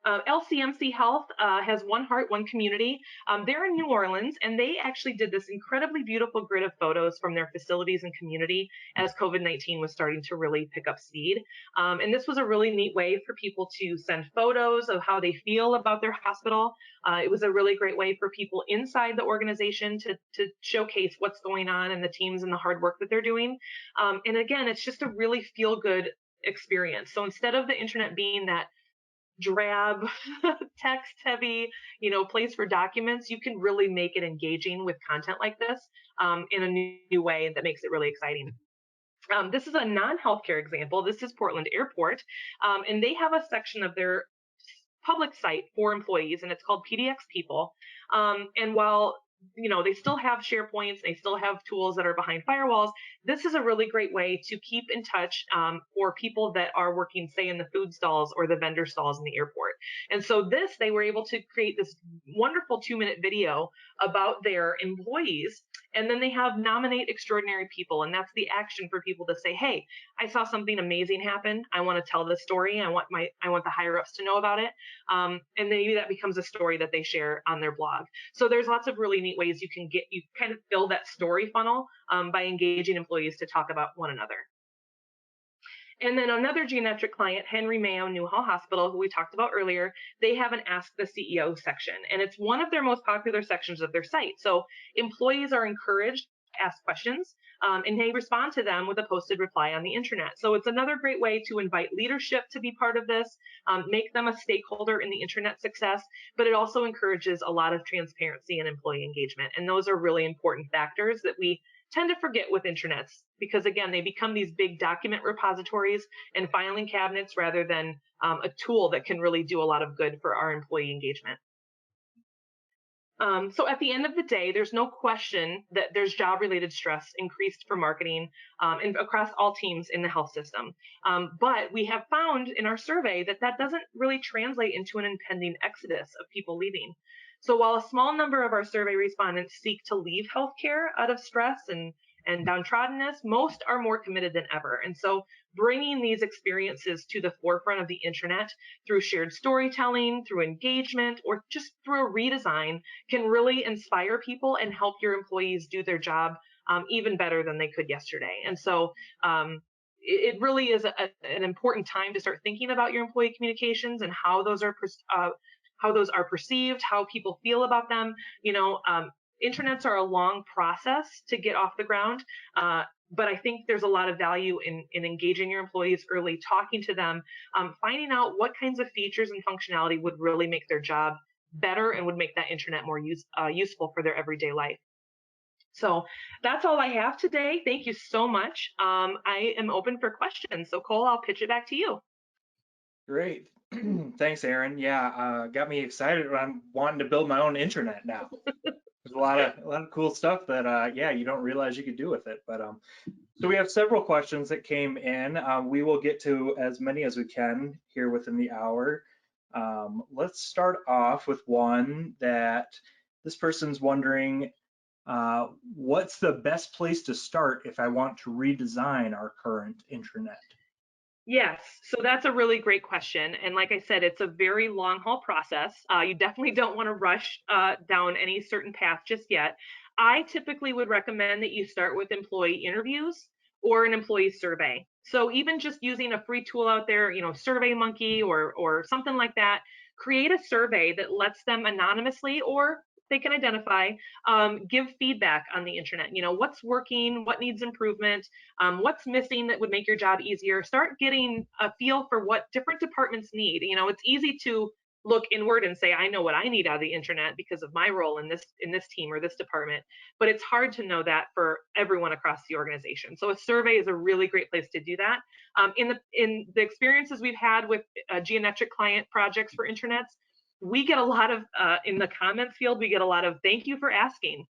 LCMC Health has One Heart, One Community. They're in New Orleans, and they actually did this incredibly beautiful grid of photos from their facilities and community as COVID-19 was starting to really pick up speed. And this was a really neat way for people to send photos of how they feel about their hospital. It was a really great way for people inside the organization to showcase what's going on and the teams and the hard work that they're doing. And again, it's just a really feel good experience. So instead of the internet being that drab, text heavy, place for documents, you can really make it engaging with content like this in a new way that makes it really exciting. This is a non-healthcare example. This is Portland Airport, and they have a section of their public site for employees, and it's called PDX People. And while they still have SharePoints, they still have tools that are behind firewalls. This is a really great way to keep in touch for people that are working, say, in the food stalls or the vendor stalls in the airport. And so they were able to create this wonderful 2-minute video about their employees. And then they have nominate extraordinary people. And that's the action for people to say, hey, I saw something amazing happen. I want to tell this story. I want the higher ups to know about it. And maybe that becomes a story that they share on their blog. So there's lots of really neat ways you kind of fill that story funnel by engaging employees to talk about one another. And then another geometric client, Henry Mayo Newhall Hospital, who we talked about earlier, they have an Ask the CEO section, and it's one of their most popular sections of their site. So employees are encouraged to ask questions, and they respond to them with a posted reply on the intranet. So it's another great way to invite leadership to be part of this, make them a stakeholder in the intranet success, but it also encourages a lot of transparency and employee engagement. And those are really important factors that we tend to forget with intranets because, again, they become these big document repositories and filing cabinets rather than a tool that can really do a lot of good for our employee engagement. So at the end of the day, there's no question that there's job-related stress increased for marketing and across all teams in the health system. But we have found in our survey that doesn't really translate into an impending exodus of people leaving. So while a small number of our survey respondents seek to leave healthcare out of stress and downtroddenness, most are more committed than ever. And so bringing these experiences to the forefront of the intranet through shared storytelling, through engagement, or just through a redesign can really inspire people and help your employees do their job even better than they could yesterday. And so it really is an important time to start thinking about your employee communications and how those are perceived, how people feel about them. Intranets are a long process to get off the ground, but I think there's a lot of value in engaging your employees early, talking to them, finding out what kinds of features and functionality would really make their job better and would make that intranet more useful for their everyday life. So that's all I have today. Thank you so much. I am open for questions. So Cole, I'll pitch it back to you. Great. Thanks, Erin. Yeah, got me excited. I'm wanting to build my own intranet now. There's a lot of cool stuff that yeah, you don't realize you could do with it. But so we have several questions that came in. We will get to as many as we can here within the hour. Let's start off with one that this person's wondering, what's the best place to start if I want to redesign our current intranet? Yes, so that's a really great question. And like I said, it's a very long haul process. You definitely don't want to rush down any certain path just yet. I typically would recommend that you start with employee interviews or an employee survey. So even just using a free tool out there, SurveyMonkey or something like that, create a survey that lets them anonymously or they can identify, give feedback on the intranet. What's working, what needs improvement, what's missing that would make your job easier. Start getting a feel for what different departments need. It's easy to look inward and say, I know what I need out of the intranet because of my role in this team or this department, but it's hard to know that for everyone across the organization. So a survey is a really great place to do that. In the experiences we've had with geometric client projects for intranets, we get a lot of, in the comments field, we get a lot of thank you for asking.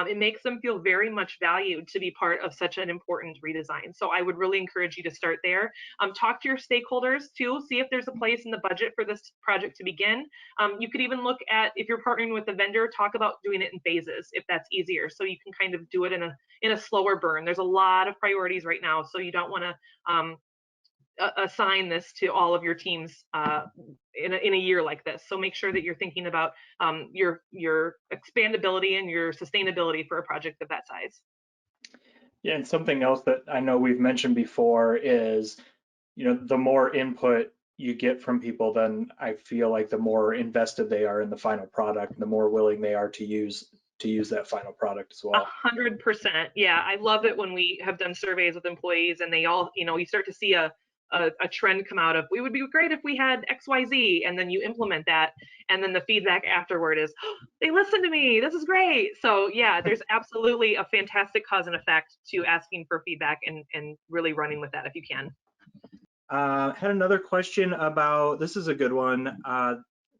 It makes them feel very much valued to be part of such an important redesign. So I would really encourage you to start there. Talk to your stakeholders too, see if there's a place in the budget for this project to begin. You could even look at, if you're partnering with a vendor, talk about doing it in phases if that's easier. So you can kind of do it in a slower burn. There's a lot of priorities right now, so you don't want to assign this to all of your teams in a year like this. So make sure that you're thinking about your expandability and your sustainability for a project of that size. Yeah, and something else that I know we've mentioned before is, the more input you get from people, then I feel like the more invested they are in the final product, the more willing they are to use that final product as well. 100%. Yeah, I love it when we have done surveys with employees and they all, you start to see a trend come out of, we would be great if we had XYZ, and then you implement that. And then the feedback afterward is, oh, they listened to me. This is great. So yeah, there's absolutely a fantastic cause and effect to asking for feedback and really running with that if you can. Had another question about, this is a good one.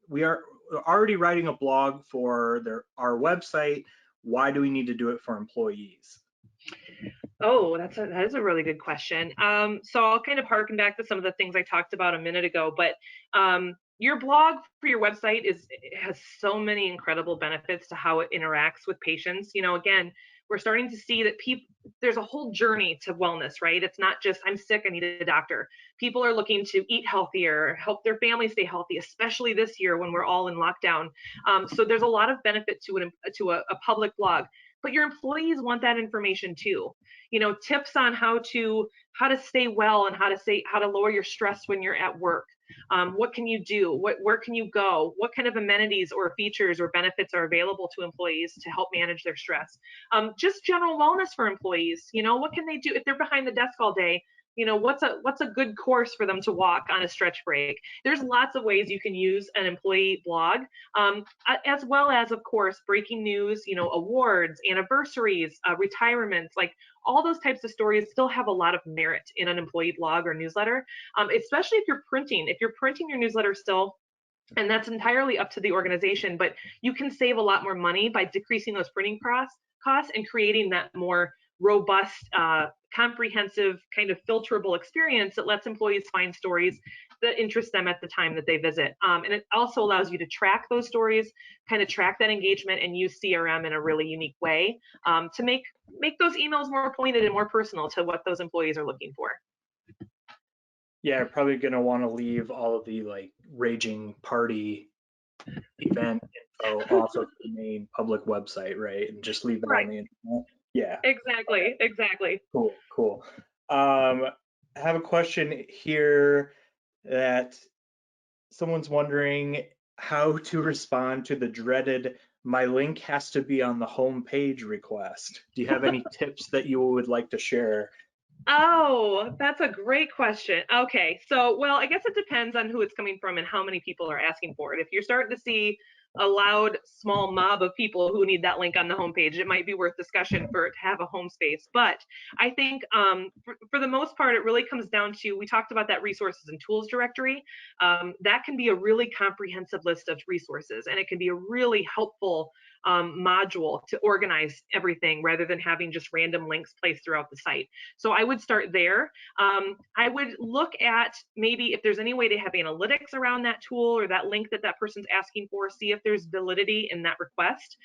We are already writing a blog for our website. Why do we need to do it for employees? Oh, that is a really good question. So I'll kind of harken back to some of the things I talked about a minute ago, but your blog for your website has so many incredible benefits to how it interacts with patients. Again, we're starting to see that there's a whole journey to wellness, right? It's not just I'm sick, I need a doctor. People are looking to eat healthier, help their family stay healthy, especially this year when we're all in lockdown. So there's a lot of benefit to a public blog, but your employees want that information too. Tips on how to stay well and how to lower your stress when you're at work. What can you do? Where can you go? What kind of amenities or features or benefits are available to employees to help manage their stress? Just general wellness for employees. What can they do if they're behind the desk all day? What's a good course for them to walk on a stretch break? There's lots of ways you can use an employee blog, as well as, of course, breaking news, awards, anniversaries, retirements, like all those types of stories still have a lot of merit in an employee blog or newsletter, especially if you're printing. If you're printing your newsletter still, and that's entirely up to the organization, but you can save a lot more money by decreasing those printing costs and creating that more robust, comprehensive, kind of filterable experience that lets employees find stories that interest them at the time that they visit. And it also allows you to track those stories, kind of track that engagement, and use CRM in a really unique way to make those emails more pointed and more personal to what those employees are looking for. Yeah, probably gonna want to leave all of the like raging party event info off of the main public website, right? And just leave that Right. on the internet. Yeah. Exactly. Exactly. Cool, cool. I have a question here that someone's wondering how to respond to the dreaded "my link has to be on the home page" request. Do you have any tips that you would like to share? Oh, that's a great question. Okay, so, well, I guess it depends on who it's coming from and how many people are asking for it. If you're starting to see a loud, small mob of people who need that link on the homepage, it might be worth discussion for it to have a home space. But I think for the most part, it really comes down to, we talked about that resources and tools directory. That can be a really comprehensive list of resources, and it can be a really helpful module to organize everything rather than having just random links placed throughout the site. So I would start there. I would look at maybe if there's any way to have analytics around that tool or that link that person's asking for, see if there's validity in that request.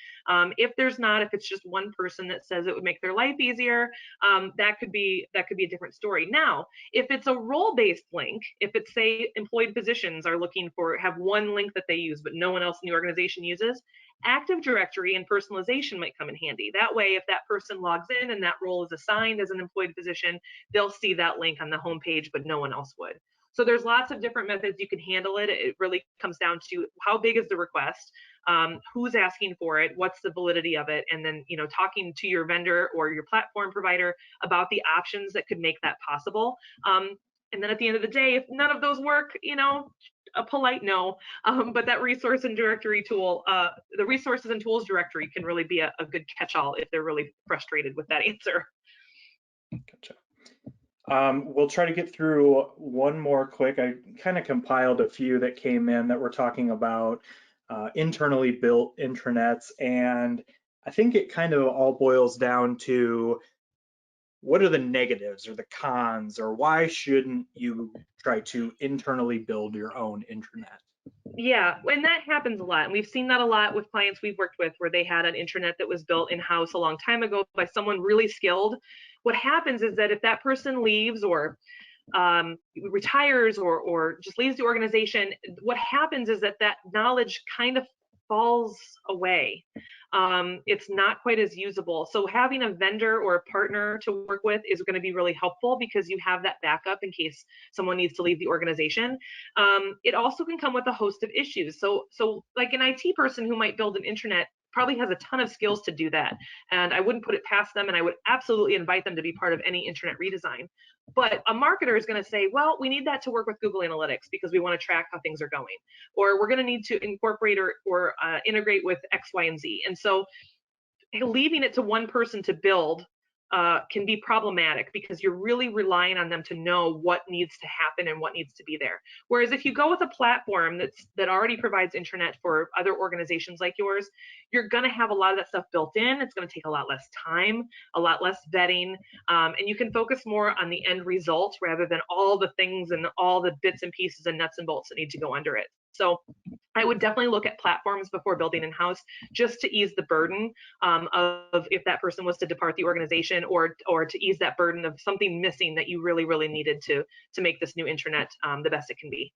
If there's not, if it's just one person that says it would make their life easier, that could be a different story. Now, if it's a role-based link, if it's, say, employed physicians are looking for, have one link that they use but no one else in the organization uses, Active Directory and personalization might come in handy. That way, if that person logs in and that role is assigned as an employed physician, they'll see that link on the homepage, but no one else would. So there's lots of different methods you can handle it. It really comes down to how big is the request, who's asking for it, what's the validity of it, and then talking to your vendor or your platform provider about the options that could make that possible. And then at the end of the day, if none of those work, a polite no. But that resource and directory tool, the resources and tools directory can really be a good catch-all if they're really frustrated with that answer. Gotcha. We'll try to get through one more quick. I kind of compiled a few that came in that we're talking about internally built intranets, and I think it kind of all boils down to what are the negatives or the cons, or why shouldn't you try to internally build your own intranet? Yeah, and that happens a lot. And we've seen that a lot with clients we've worked with where they had an intranet that was built in-house a long time ago by someone really skilled. What happens is that if that person leaves or retires or just leaves the organization, what happens is that knowledge kind of falls away. It's not quite as usable. So having a vendor or a partner to work with is going to be really helpful because you have that backup in case someone needs to leave the organization. It also can come with a host of issues. So like an IT person who might build an intranet probably has a ton of skills to do that. And I wouldn't put it past them, and I would absolutely invite them to be part of any intranet redesign. But a marketer is going to say, well, we need that to work with Google Analytics because we want to track how things are going. Or we're going to need to incorporate or integrate with X, Y, and Z. And so leaving it to one person to build can be problematic because you're really relying on them to know what needs to happen and what needs to be there. Whereas if you go with a platform that already provides intranet for other organizations like yours, you're going to have a lot of that stuff built in. It's going to take a lot less time, a lot less vetting, and you can focus more on the end result rather than all the things and all the bits and pieces and nuts and bolts that need to go under it. So I would definitely look at platforms before building in-house just to ease the burden of if that person was to depart the organization or to ease that burden of something missing that you really, really needed to make this new intranet the best it can be.